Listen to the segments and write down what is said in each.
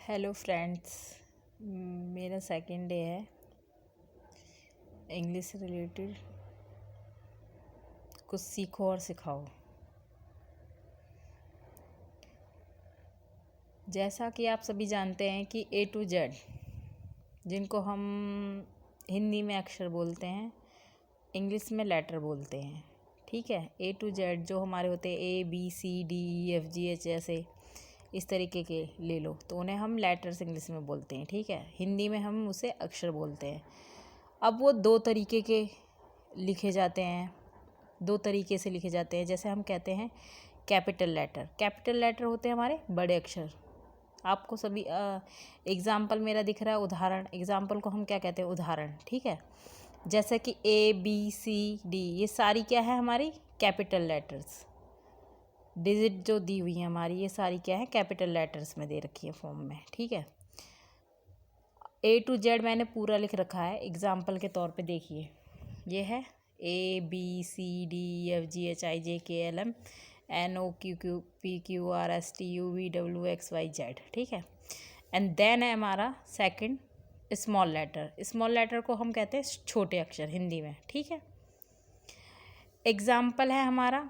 Hello friends, मेरा second day है English से रिलेटेड। कुछ सीखो और सिखाओ। जैसा कि आप सभी जानते हैं कि A to Z, जिनको हम हिंदी में अक्षर बोलते हैं, इंग्लिश में लेटर बोलते हैं। ठीक है, A to Z जो हमारे होते हैं ABCDEFGH ऐसे इस तरीके के ले लो, तो उन्हें हम लेटर्स इंग्लिश में बोलते हैं। ठीक है, हिंदी में हम उसे अक्षर बोलते हैं। अब वो दो तरीके के लिखे जाते हैं, दो तरीके से लिखे जाते हैं। जैसे हम कहते हैं कैपिटल लेटर होते हैं हमारे बड़े अक्षर। आपको सभी एग्ज़ाम्पल मेरा दिख रहा है, उदाहरण। एग्ज़ाम्पल को हम क्या कहते हैं? उदाहरण। ठीक है, जैसे कि ABCD ये सारी क्या है? हमारी कैपिटल लेटर्स। डिजिट जो दी हुई है हमारी, ये सारी क्या है? कैपिटल लेटर्स में दे रखी है फॉर्म में। ठीक है, A to Z मैंने पूरा लिख रखा है। एग्जाम्पल के तौर पे देखिए, ये है ABCDEFGHIJKLMNOPQRSTUVWXYZ। ठीक है, एंड देन है हमारा second small letter. Small letter को हम कहते हैं छोटे अक्षर हिंदी में। ठीक है, एग्जाम्पल है हमारा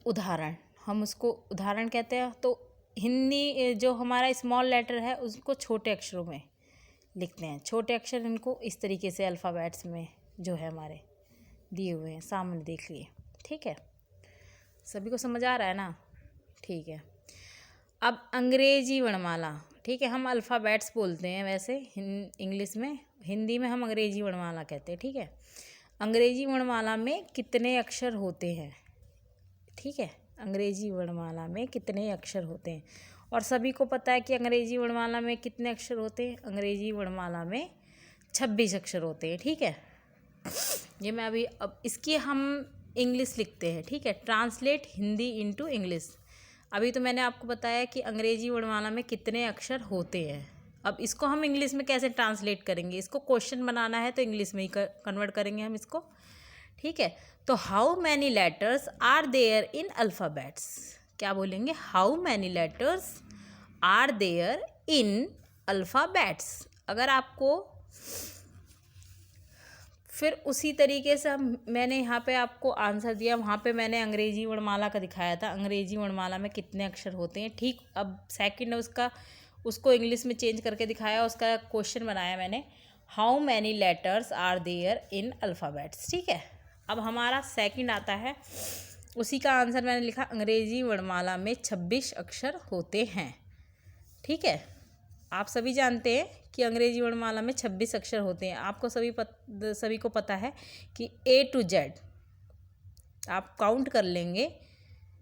उदाहरण। हम उसको उदाहरण कहते हैं। तो हिंदी जो हमारा स्मॉल लेटर है उसको छोटे अक्षरों में लिखते हैं। छोटे अक्षर इनको इस तरीके से अल्फ़ाबेट्स में जो है हमारे दिए हुए हैं, सामने देख लिए। ठीक है, सभी को समझ आ रहा है ना? ठीक है, अब अंग्रेजी वर्णमाला। ठीक है, हम अल्फ़ाबेट्स बोलते हैं वैसे इंग्लिश में, हिंदी में हम अंग्रेजी वर्णमाला कहते हैं। ठीक है, अंग्रेजी वर्णमाला में कितने अक्षर होते हैं? ठीक है, अंग्रेजी वर्णमाला में कितने अक्षर होते हैं? और सभी को पता है कि अंग्रेजी वर्णमाला में कितने अक्षर होते हैं? अंग्रेजी वर्णमाला में 26 अक्षर होते हैं। ठीक है, ये मैं अभी अब इसकी हम इंग्लिश लिखते हैं। ठीक है, ट्रांसलेट हिंदी इनटू इंग्लिश। अभी तो मैंने आपको बताया कि अंग्रेजी वर्णमाला में कितने अक्षर होते हैं। अब इसको हम इंग्लिश में कैसे ट्रांसलेट करेंगे? इसको क्वेश्चन बनाना है तो इंग्लिश में ही कन्वर्ट करेंगे हम इसको। ठीक है, तो how many letters are there in alphabets? क्या बोलेंगे? How many letters are there in alphabets. अगर आपको फिर उसी तरीके से मैंने यहाँ पे आपको आंसर दिया, वहाँ पे मैंने अंग्रेजी वर्णमाला का दिखाया था, अंग्रेजी वर्णमाला में कितने अक्षर होते हैं। ठीक, अब सेकंड उसको इंग्लिश में चेंज करके दिखाया, उसका क्वेश्चन बनाया मैंने, how many letters are there in alphabets. ठीक है, अब हमारा सेकंड आता है, उसी का आंसर मैंने लिखा, अंग्रेजी वर्णमाला में 26 अक्षर होते हैं। ठीक है, आप सभी जानते हैं कि अंग्रेजी वर्णमाला में 26 अक्षर होते हैं। आपको सभी को पता है कि A to Z आप काउंट कर लेंगे,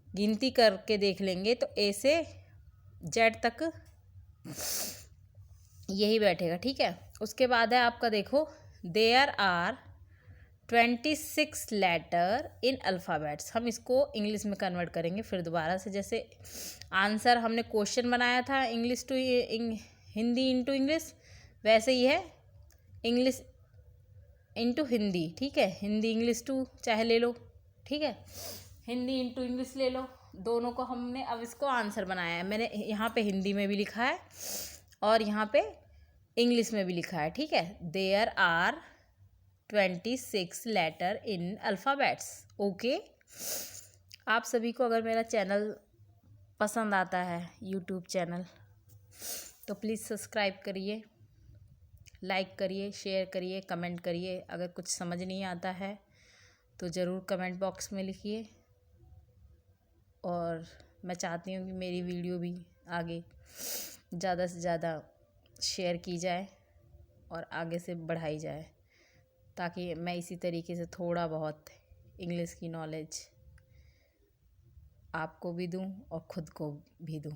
गिनती करके देख लेंगे तो A से Z तक यही बैठेगा। ठीक है, उसके बाद है आपका, देखो, there are 26 letter in alphabets. हम इसको इंग्लिश में कन्वर्ट करेंगे फिर दोबारा से। जैसे आंसर हमने क्वेश्चन बनाया था English to Hindi into English, वैसे ही है इंग्लिश इनटू हिंदी। ठीक है, हिंदी इंग्लिश टू चाहे ले लो। ठीक है, हिंदी इनटू इंग्लिश ले लो, दोनों को हमने अब इसको आंसर बनाया है। मैंने यहाँ पे हिंदी में भी लिखा है और यहाँ पे इंग्लिश में भी लिखा है। ठीक है, there are 26 letter in alphabets. Okay, आप सभी को अगर मेरा चैनल पसंद आता है, यूट्यूब चैनल, तो प्लीज़ सब्सक्राइब करिए, लाइक करिए, शेयर करिए, कमेंट करिए। अगर कुछ समझ नहीं आता है तो ज़रूर कमेंट बॉक्स में लिखिए। और मैं चाहती हूँ कि मेरी वीडियो भी आगे ज़्यादा से ज़्यादा शेयर की जाए और आगे से बढ़ाई जाए, ताकि मैं इसी तरीके से थोड़ा बहुत इंग्लिश की नॉलेज आपको भी दूं और ख़ुद को भी दूं।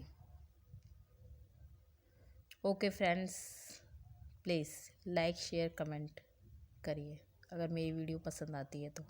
Okay friends, please like share comment करिए अगर मेरी वीडियो पसंद आती है तो।